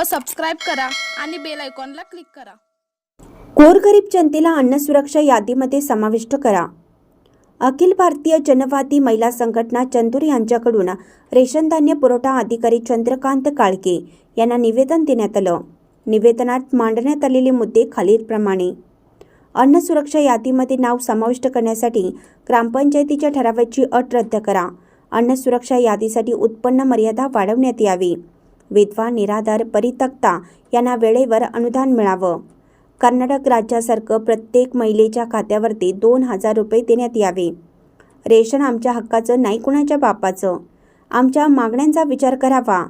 व सबस्क्राईब करा आणि बेल आयकॉनला क्लिक करा। गोरगरीब जनतेला अन्न सुरक्षा यादीमध्ये समाविष्ट करा। अखिल भारतीय जनवादी महिला संघटना चंदूर यांच्याकडून रेशन धान्य पुरवठा अधिकारी चंद्रकांत काळके यांना निवेदन देण्यात आलं। निवेदनात मांडण्यात आलेले मुद्दे खालीलप्रमाणे: अन्न सुरक्षा यादीमध्ये नाव समाविष्ट करण्यासाठी ग्रामपंचायतीच्या ठरावाची अट रद्द करा। अन्न सुरक्षा यादीसाठी उत्पन्न मर्यादा वाढवण्यात यावी। विधवा, निराधार, परित्यक्ता यांना वेळेवर अनुदान मिळावं। कर्नाटक राज्यासारखं प्रत्येक महिलेच्या खात्यावरती 2000 रुपये देण्यात यावे। रेशन आमच्या हक्काचं, नाही कुणाच्या बापाचं। आमच्या मागण्यांचा विचार करावा।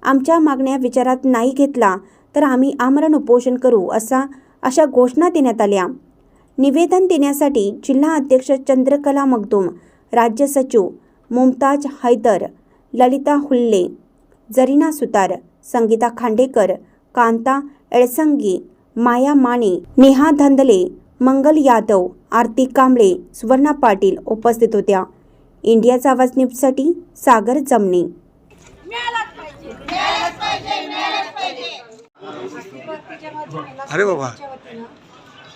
आमच्या मागण्या विचारात नाही घेतला तर आम्ही आमरण उपोषण करू अशा घोषणा देण्यात आल्या। निवेदन देण्यासाठी जिल्हा अध्यक्ष चंद्रकला मगदूम, राज्य सचिव मुमताज हैदर, ललिता हुल्ले, जरीना सुतार, संगीता खांडेकर, कांता एळसंगी, माया माने, नेहा धंदले, मंगल यादव, आरती कांबळे, सुवर्णा पाटील उपस्थित होत्या। इंडियाचा आवाज न्यूजसाठी सागर जमने। अरे बाबा,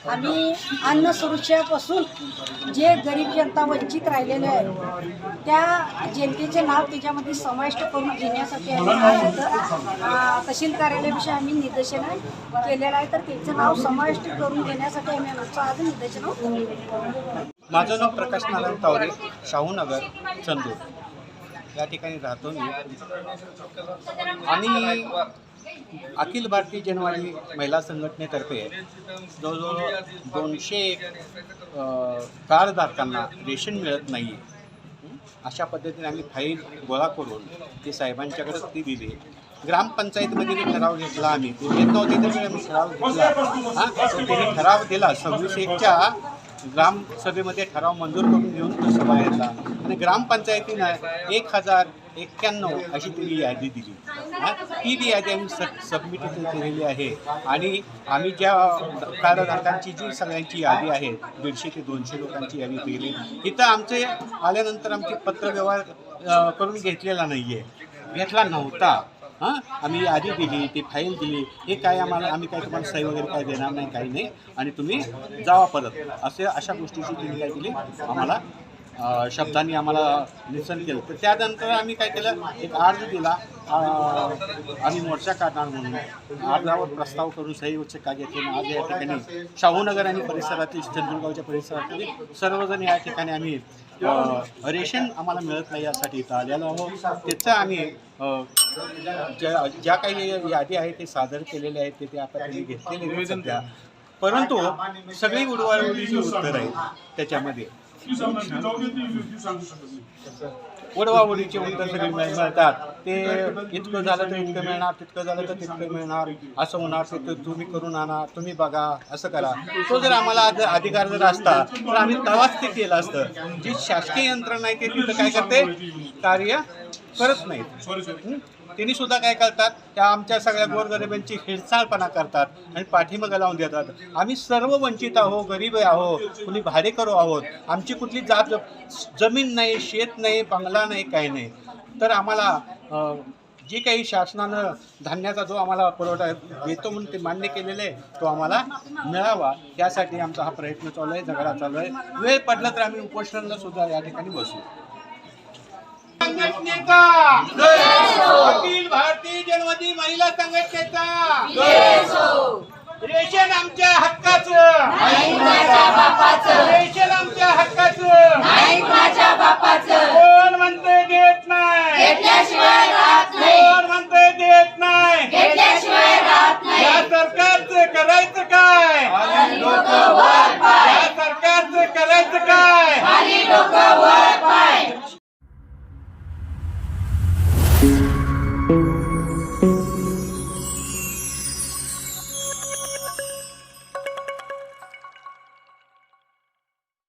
आम्ही अन्न सुरक्षेपासून जे गरीब जनता वंचित राहिलेले आहे त्या जनतेचे नाव त्याच्यामध्ये समाविष्ट करून घेण्यासाठी आम्ही आज इथं तहसील कार्यालयाविषयी आम्ही निदर्शन केलेलं आहे। तर त्याचं नाव समाविष्ट करून घेण्यासाठी आम्ही आमचं आज निदर्शन। माझं नाव प्रकाश नारायण तावरे, शाहूनगर, चंदूर या ठिकाणी राहतो मी। आणि अखिल भारतीय जनवादी महिला संघटनेतर्फे जवळजवळ 200 कार्डधारकांना रेशन मिळत नाही आहे। अशा पद्धतीने आम्ही फाईल गोळा करून ते साहेबांच्याकडे ती दिली। ग्रामपंचायतीमध्ये ठराव घेतला, आम्ही येत नव्हते तर आम्ही ठराव घेतला। त्यांनी ठराव दिला 26/1च्या ग्रामसभेमध्ये ठराव मंजूर करून घेऊन तो सभा घेतला आणि ग्रामपंचायतीनं 1091 अशी ती यादी दिली। ती यादी आम्ही सबमिट केलेली आहे। आणि आम्ही ज्या कार्डधारकांची जी सगळ्यांची यादी आहे 150 ते 200 लोकांची यादी दिली। इथं आमचे आल्यानंतर आमची पत्रव्यवहार करून घेतलेला घेतला नव्हता। आम्ही यादी दिली, ती फाईल दिली, हे काय आम्ही काय तुम्हाला सही वगैरे काय देणार नाही, काही नाही, आणि तुम्ही जावा परत, अशा गोष्टीची तुम्ही काय केली आम्हाला शब्दांनी आम्हाला निरसन केलं। तर त्यानंतर आम्ही काय केलं, एक अर्ज दिला, आम्ही मोर्चा काढणार म्हणून अर्जावर प्रस्ताव करून सही काय घेतले। आज या ठिकाणी शाहूनगर आणि परिसरातील, चंदूरगावच्या परिसरातील सर्वजण या ठिकाणी आम्ही रेशन आम्हाला मिळत नाही यासाठी इथं आलेलो आहोत। त्याचं आम्ही ज्या काही यादी आहे ते सादर केलेले आहेत, ते आता त्यांनी घेतलेले सध्या, परंतु सगळी उडवाउडीची उत्तर आहेत त्याच्यामध्ये। उडवाउडीचे उत्तर सगळे मिळतात, ते इतकं झालं तर इतकं मिळणार, तितकं झालं तर तितकं मिळणार, असं होणार, ते तुम्ही करून आणा, तुम्ही बघा, असं करा। तो जर आम्हाला अधिकार जर असता तर आम्ही तेव्हाच ते केलं असतं। जी शासकीय यंत्रणा आहे ते तिथं काय करते, कार्य करत नाहीत। त्यांनी सुद्धा काय करतात, त्या आमच्या सगळ्या गोरगरिबांची हेळसाळपणा करतात आणि पाठीमागं लावून देतात। आम्ही सर्व वंचित आहोत, गरीब आहोत, कुणी भाडेकरू आहोत, आमची कुठली जमीन नाही, शेत नाही, बंगला नाही, काही नाही। तर आम्हाला जे काही शासनानं धान्याचा जो आम्हाला पुरवठा देतो म्हणून ते मान्य केलेलं आहे, तो आम्हाला मिळावा, यासाठी आमचा हा प्रयत्न चालू आहे, झगडा चालू आहे। वेळ पडला तर आम्ही उपोषणाला सुद्धा या ठिकाणी बसू। संघटनेचा अखिल भारतीय जनवादी महिला संघटनेचा रेशन आमच्या हक्काचं, रेशन आमच्या हक्काचं, कोण म्हणते देत नाही,